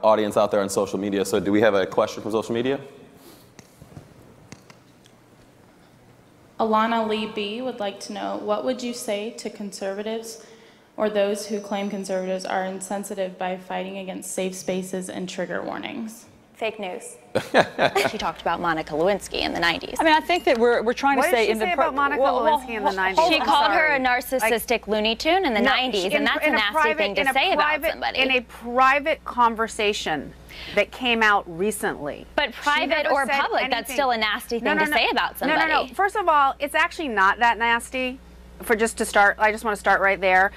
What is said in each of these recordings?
audience out there on social media. So do we have a question from social media? Alana Lee B. would like to know, what would you say to conservatives or those who claim conservatives are insensitive by fighting against safe spaces and trigger warnings? Fake news. She talked about Monica Lewinsky in the 90s. I mean, I think that we're trying to say in the about Monica Lewinsky in the 90s? She called her a narcissistic Looney Tune in the 90s, and that's a nasty thing to say about somebody. In a private conversation that came out recently. But private or public, that's still a nasty thing to say about somebody. No. First of all, it's actually not that nasty. Just to start, I just want to start right there.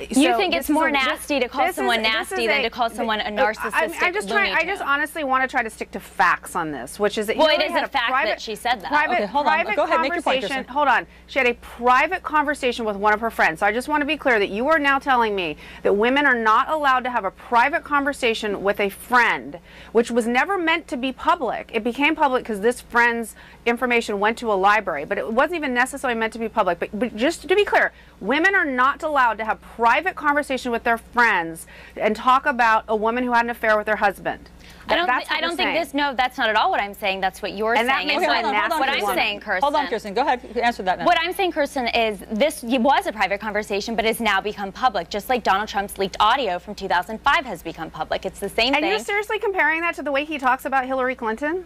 You think it's more nasty to call someone nasty than to call someone a narcissistic I just honestly want to try to stick to facts on this, which is that well, it is a fact that she said that. Private Go ahead, make your point, Kirsten. Hold on. She had a private conversation with one of her friends. So I just want to be clear that you are now telling me that women are not allowed to have a private conversation with a friend, which was never meant to be public. It became public because this friend's information went to a library, but it wasn't even necessarily meant to be public. But just to be clear, women are not allowed to have private conversation with their friends and talk about a woman who had an affair with her husband. I don't think this. No, that's not at all what I'm saying. That's what you're saying. Hold on, I'm saying, Kirsten. Hold on, Kirsten. Go ahead. Answer that now. What I'm saying, Kirsten, is this was a private conversation, but it's now become public, just like Donald Trump's leaked audio from 2005 has become public. It's the same thing. And you're seriously comparing that to the way he talks about Hillary Clinton?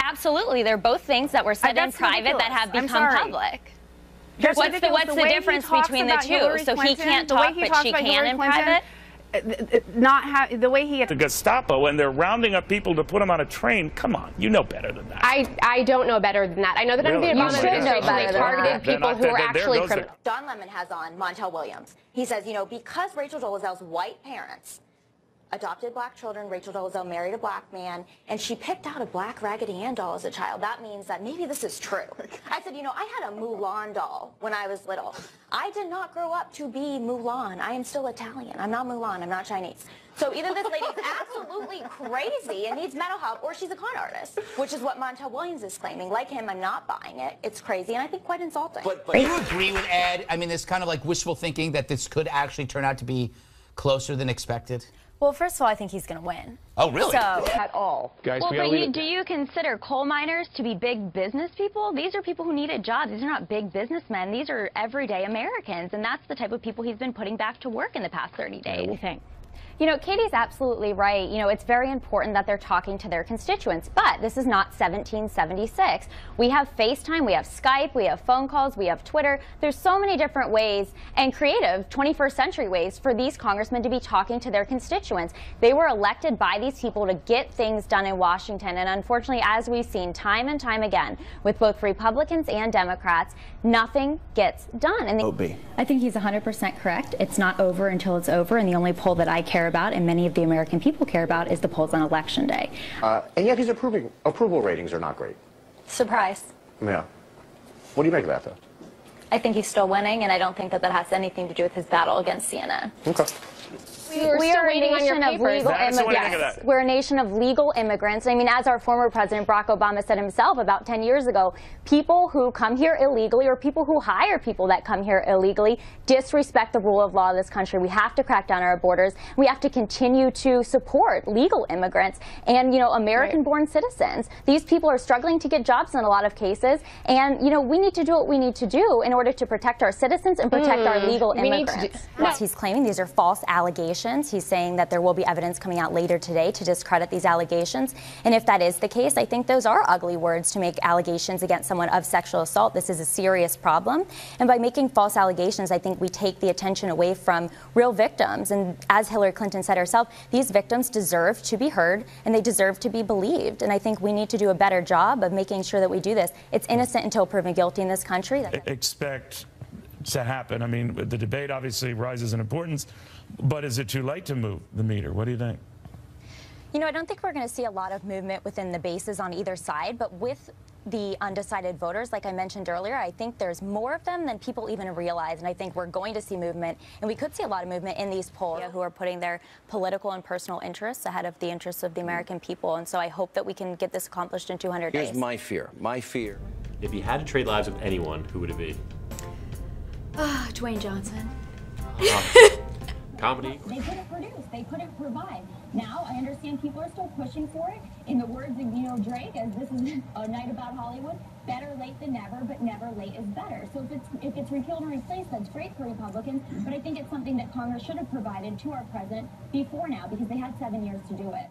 Absolutely. They're both things that were said in private that have become public. What's the difference between the two? So he can't talk, but she can in private? The way he... The Gestapo, and they're rounding up people to put them on a train. Come on, you know better than that. I don't know better than that. I know that under the Obama administration they targeted people who were actually criminals. Don Lemon has on Montel Williams. He says, you know, because Rachel Dolezal's white parents adopted black children, Rachel Dolezal married a black man, and she picked out a black Raggedy Ann doll as a child. That means that maybe this is true. I said, you know, I had a Mulan doll when I was little. I did not grow up to be Mulan. I am still Italian. I'm not Mulan. I'm not Chinese. So either this lady is absolutely crazy and needs mental help, or she's a con artist, which is what Montel Williams is claiming. Like him, I'm not buying it. It's crazy, and I think quite insulting. Do you agree with Ed? I mean, this kind of like wishful thinking that this could actually turn out to be closer than expected? Well, first of all, I think he's going to win. Oh, really? So, at all. Guys, well, but do you consider coal miners to be big business people? These are people who needed jobs. These are not big businessmen. These are everyday Americans, and that's the type of people he's been putting back to work in the past 30 days. What do you think? You know, Katie's absolutely right. You know, it's very important that they're talking to their constituents, but this is not 1776. We have FaceTime, we have Skype, we have phone calls, we have Twitter. There's so many different ways and creative 21st century ways for these congressmen to be talking to their constituents. They were elected by these people to get things done in Washington, and unfortunately, as we've seen time and time again with both Republicans and Democrats, nothing gets done. And I think he's 100% correct. It's not over until it's over, and the only poll that I care about and many of the American people care about is the polls on Election Day. And yet his approval ratings are not great. surprise. Yeah. What do you make of that, though? I think he's still winning, and I don't think that that has anything to do with his battle against CNN. Okay. We are a nation of legal immigrants. We're a nation of legal immigrants. I mean, as our former President Barack Obama said himself about 10 years ago, people who come here illegally or people who hire people that come here illegally disrespect the rule of law of this country. We have to crack down on our borders. We have to continue to support legal immigrants and, you know, American-born citizens. These people are struggling to get jobs in a lot of cases, and, you know, we need to do what we need to do in order to protect our citizens and protect our legal immigrants. He's claiming these are false allegations. He's saying that there will be evidence coming out later today to discredit these allegations. And if that is the case, I think those are ugly words to make allegations against someone of sexual assault. This is a serious problem. And by making false allegations, I think we take the attention away from real victims. And as Hillary Clinton said herself, these victims deserve to be heard and they deserve to be believed. And I think we need to do a better job of making sure that we do this. It's innocent until proven guilty in this country. Expect to happen. I mean, the debate obviously rises in importance, but is it too late to move the meter? What do you think? You know, I don't think we're going to see a lot of movement within the bases on either side, but with the undecided voters, like I mentioned earlier, I think there's more of them than people even realize, and I think we're going to see movement, and we could see a lot of movement in these polls who are putting their political and personal interests ahead of the interests of the American people, and so I hope that we can get this accomplished in 200 days. Here's my fear. My fear. If you had to trade lives with anyone, who would it be? Dwayne Johnson. comedy. They couldn't produce. They couldn't provide. Now I understand people are still pushing for it. In the words of Drake, as this is a night about Hollywood, better late than never, but never late is better. So if it's repealed and replaced, that's great for Republicans. But I think it's something that Congress should have provided to our president before now, because they had 7 years to do it.